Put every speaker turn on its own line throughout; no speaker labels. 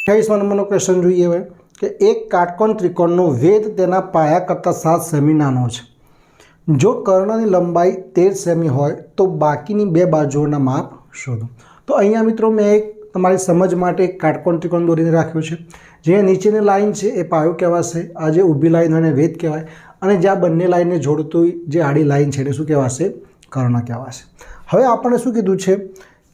28 નંબરનો ક્વેશ્ચન જોઈએ હવે કે એક કાટકોણ ત્રિકોણનો વેધ તેના પાયા કરતાં 7 સેમી નાનો છે. જો કર્ણની લંબાઈ 13 સેમી હોય તો બાકીની બે બાજુઓના માપ શોધો. તો અહીંયા મિત્રો મેં એક તમારી સમજ માટે એક કાટકોણ ત્રિકોણ દોરીને રાખ્યો છે. જે નીચેની લાઈન છે એ પાયો કહેવાશે, આ જે ઊભી લાઈન હોય એને વેધ કહેવાય, અને જ્યાં બંને લાઈનને જોડતું જે આડી લાઈન છે એને શું કહેવાશે? કર્ણ કહેવાશે. હવે આપણને શું કીધું છે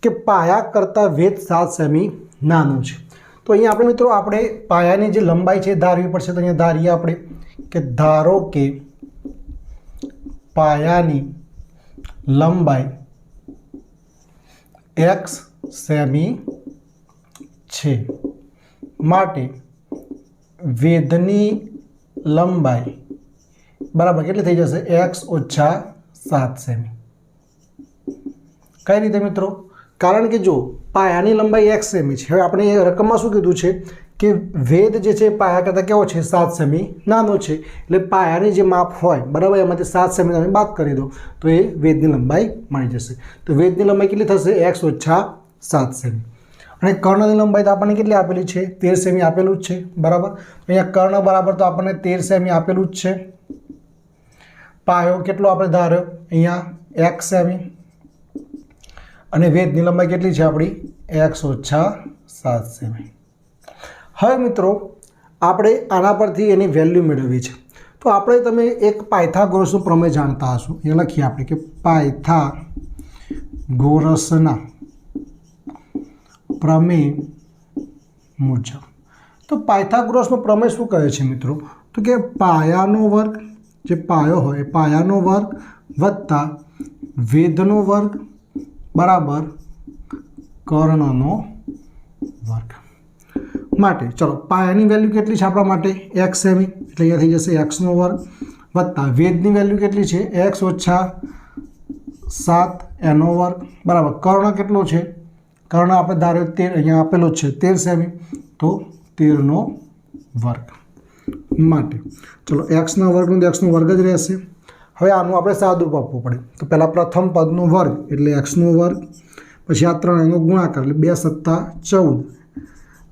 કે પાયા કરતાં વેધ 7 સેમી નાનું છે. તો અહીંયા આપણે મિત્રો આપણે પાયાની જે લંબાઈ છે ધારવી પડશે. તો અહીંયા ધારીએ આપણે કે ધારો કે પાયાની લંબાઈ x સેમી છે, માટે વેધની લંબાઈ બરાબર કેટલી થઈ જશે? x ઓછા 7 સેમી. કઈ રીતે મિત્રો? કારણ કે જો પાયાની લંબાઈ x સેમી છે, હવે આપણે એ રકમમાં શું કીધું છે કે વેધ જે છે પાયા કરતાં કેવો છે? 7 સેમી નાનો છે. એટલે પાયાની જે માપ હોય બરાબર એમાંથી 7 સેમી તમે બાદ કરી દો તો એ વેધની લંબાઈ મળી જશે. તો વેધની લંબાઈ કેટલી થશે? x ઓછા 7 સેમી. અને કર્ણની લંબાઈ તો આપણને કેટલી આપેલી છે? 13 સેમી આપેલું જ છે બરાબર. અહીંયા કર્ણ બરાબર તો આપણને 13 સેમી આપેલું જ છે. પાયો કેટલો આપણે ધાર્યો? અહીંયા x સેમી, અને વેધની લંબાઈ કેટલી છે આપણી? x ઓછા 7 સેમી. હવે મિત્રો આપણે આના પરથી એની વેલ્યુ મેળવવી છે. તો આપણે તમે એક પાયથાગોરસનો પ્રમેય જાણતા હશો. એ લખીએ આપણે કે પાયથાગોરસના પ્રમેય મુજબ. તો પાયથાગોરસનો પ્રમેય શું કહે છે મિત્રો? તો કે પાયાનો વર્ગ, જે પાયો હોય એ પાયાનો વર્ગ વત્તા વેધનો વર્ગ બરાબર કર્ણનો વર્ગ. માટે ચલો પાયાની વેલ્યુ કેટલી છે આપણા માટે? x સેમી, એટલે અહીંયા થઈ જશે x નો વર્ગ વત્તા વેધની વેલ્યુ કેટલી છે? x ઓછા 7 એનો વર્ગ બરાબર. કર્ણ કેટલો છે? કર્ણ આપણે ધાર્યો 13, અહીંયા આપેલો છે 13 સેમી, તો 13 નો વર્ગ. માટે ચલો x ના વર્ગનું x નો વર્ગ જ રહેશે. હવે આનું આપણે સાદુરૂપ આપવું પડે. તો પહેલાં પ્રથમ પદનો વર્ગ એટલે x નો વર્ગ, પછી આ 3 એનો ગુણાકાર એટલે 2 સત્તા 14,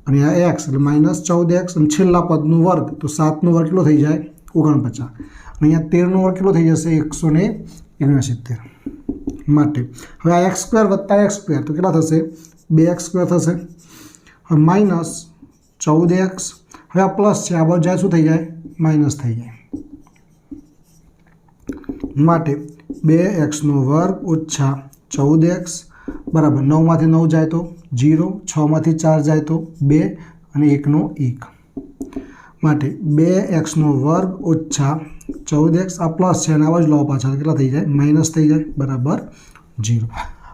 અને આ x એટલે -14x, અને છેલ્લા પદનું વર્ગ તો 7 નો વર્ગ કેટલો થઈ જાય? 49, અને અહીંયા 13 નો વર્ગ કેટલો થઈ જશે? 169. માટે હવે આ x² વત્તા x² તો કેટલા થશે? 2x² થશે. હવે -14x, હવે આ પ્લસ છે, આ બાજુ જાય શું થઈ જાય? માઇનસ થઈ જાય. માટે 2x નો વર્ગ ઓછા 14x બરાબર 9 માંથી 9 જાય તો 0, 6 માંથી 4 જાય તો 2, અને 1 નો 1. માટે 2x નો વર્ગ ઓછા 14x, આ પ્લસ છે અને આ બાજુ લો પાછા કેટલા થઈ જાય? માઇનસ થઈ જાય બરાબર 0.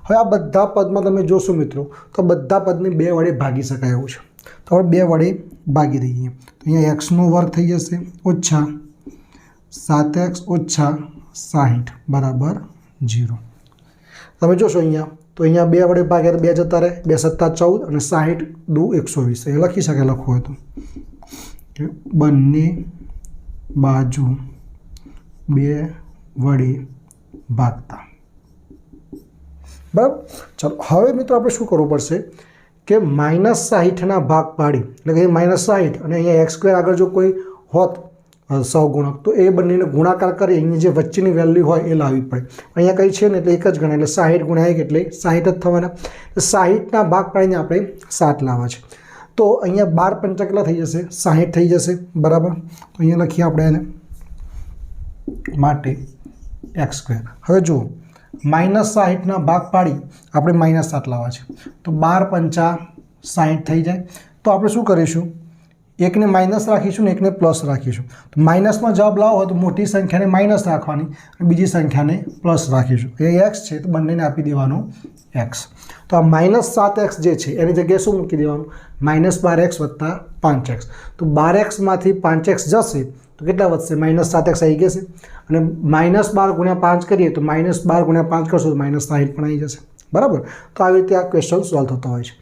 હવે આ બધા પદમાં તમે જોશો મિત્રો તો બધા પદને 2 વડે ભાગી શકાય એવું છે. તો આપણે 2 વડે ભાગી દઈએ. તો અહીંયા x નો વર્ગ થઈ જશે ઓછા 7x ઓછા 60 બરાબર 0. તમે જોશો અહીંયા તો અહીંયા 2 વડે ભાગ્યા 2 જતા રહે, 2 સત્તા 14 અને 60 દુ 120. એ લખી શકાય, લખવું હોય તો કે બંને બાજુ 2 વડે ભાગતા બરાબર. ચાલો હવે મિત્રો આપણે શું કરવું પડશે કે -60ના ભાગ પાડી, એટલે કે -60 અને અહીંયા x² આગળ જો કોઈ હોત સહગુણક તો એ બંનેને ગુણાકાર કરી અહીંયા જે વચ્ચેની વેલ્યુ હોય એ લાવવી પડે. અહીંયા કંઈ છે ને એટલે એક જ ગણાય, એટલે 60 ગુણ્યા 1 એટલે 60 જ થવાના. 60ના ભાગ પાડીને આપણે 7 લાવવા છે. તો અહીંયા 12 પંચા કેટલા થઈ જશે? 60 થઈ જશે બરાબર. તો અહીંયા લખીએ આપણે એને માટે x². હવે જુઓ -60ના ભાગ પાડી આપણે -7 લાવવા છે. તો 12 પંચા 60 થઈ જાય. તો આપણે શું કરીશું? એકને માઇનસ રાખીશું ને એકને પ્લસ રાખીશું. તો માઇનસમાં જવાબ લાવો હોય તો મોટી સંખ્યાને માઇનસ રાખવાની અને બીજી સંખ્યાને પ્લસ રાખીશું. એ x છે તો બંનેને આપી દેવાનું x. તો આ -7x જે છે એની જગ્યાએ શું મૂકી દેવાનું? -12x વત્તા 5x. તો 12xમાંથી 5x જશે તો કેટલા વધશે? -7x આવી જશે. અને -12 ગુણ્યા 5 કરીએ તો -12 ગુણ્યા 5 કરશો તો -60 પણ આવી જશે બરાબર. તો આવી રીતે આ ક્વેશ્ચન સોલ્વ થતો હોય છે.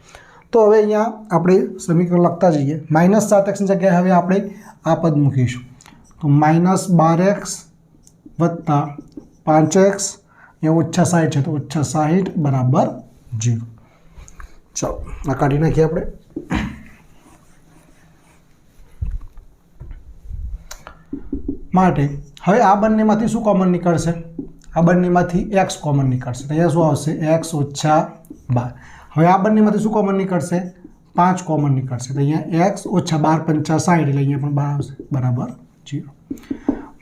તો હવે અહીંયા આપણે સમીકરણ લખતા જઈએ. -7xની જગ્યાએ હવે આપણે આ પદ મૂકીશું. તો -12x વત્તા 5x, અહીંયા ઓછા 60 છે તો ઓછા 60 બરાબર 0. ચાલો આ કાઢી નાખીએ આપણે. માટે હવે આ બંનેમાંથી શું કોમન નીકળશે? આ બંનેમાંથી એક્સ કોમન નીકળશે. તો અહીંયા શું આવશે? એક્સ ઓછા 12. હવે આ બંનેમાંથી શું કોમન નીકળશે? 5 કોમન નીકળશે. તો અહીંયા એક્સ ઓછા 12 × 5 = 60 એટલે અહીંયા પણ 12 આવશે બરાબર 0.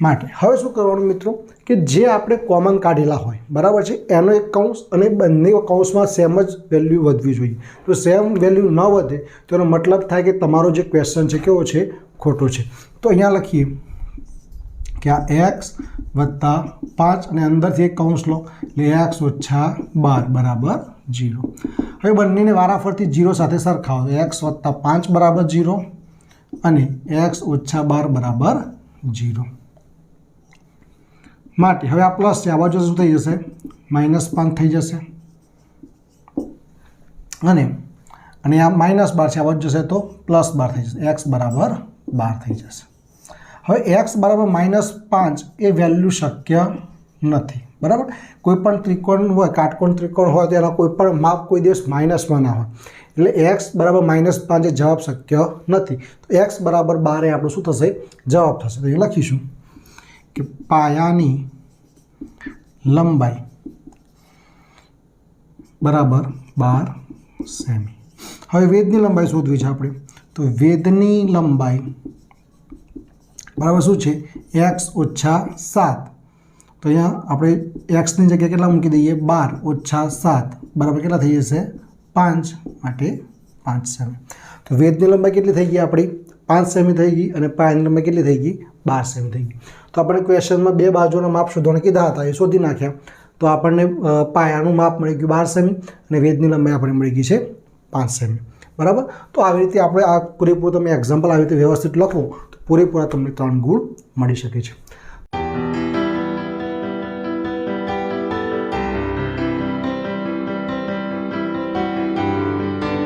માટે હવે શું કરવાનું મિત્રો કે જે આપણે કોમન કાઢેલા હોય બરાબર છે એનો એક કૌંસ અને બંને કૌંસમાં સેમ જ વેલ્યુ વધવી જોઈએ. તો સેમ વેલ્યુ ન વધે તો એનો મતલબ થાય કે તમારો જે ક્વેશ્ચન છે કેવો છે? ખોટો છે. તો અહીંયા લખીએ કે આ એક્સ વત્તા 5 અને અંદરથી એક કૌંસ લો એટલે એક્સ ઓછા 12 બરાબર 0. હવે બંનેને વારાફરતી 0 સાથે સરખાવો. એક્સ વત્તા 5 બરાબર 0 અને એક્સ ઓછા 12 બરાબર 0. માટે હવે આ પ્લસ છે આ બાજુ શું થઈ જશે? -5 થઈ જશે અને આ -12 છે આ બાજુ જશે તો +12 થઈ જશે. એક્સ બરાબર 12 થઈ જશે. હવે એક્સ બરાબર -5 એ વેલ્યુ શક્ય નથી બરાબર. કોઈ પણ ત્રિકોણ હોય કાટકોણ ત્રિકોણ હોય તો એના કોઈ પણ માપ કોઈ દિવસ માઇનસમાં ના હોય એટલે એક્સ બરાબર -5 એ જવાબ શક્ય નથી. તો એક્સ બરાબર 12 એ આપણું શું થશે? જવાબ થશે. તો એ લખીશું કે પાયાની લંબાઈ બરાબર 12 સેમી. હવે વેદની લંબાઈ શોધવી છે આપણે. તો વેદની લંબાઈ બરાબર શું છે? એક્સ ઓછા 7. તો અહીંયા આપણે એક્સની જગ્યાએ કેટલા મૂકી દઈએ? 12 ઓછા 7 બરાબર કેટલા થઈ જશે? 5. માટે 5 સેમી. તો વેદની લંબાઈ કેટલી થઈ ગઈ આપણી? 5 સેમી થઈ ગઈ અને પાયાની લંબાઈ કેટલી થઈ ગઈ? 12 સેમી થઈ ગઈ. તો આપણે ક્વેશ્ચનમાં બે બાજુના માપ શોધવાના કીધા હતા એ શોધી નાખ્યા. તો આપણને પાયાનું માપ મળી ગયું 12 સેમી અને વેદની લંબાઈ આપણને મળી ગઈ છે 5 સેમી બરાબર. તો આવી રીતે આપણે આ પૂરેપૂરું તમે એક્ઝામ્પલ આવી રીતે વ્યવસ્થિત લખો તો પૂરેપૂરા તમને 3 ગુણ મળી શકે છે.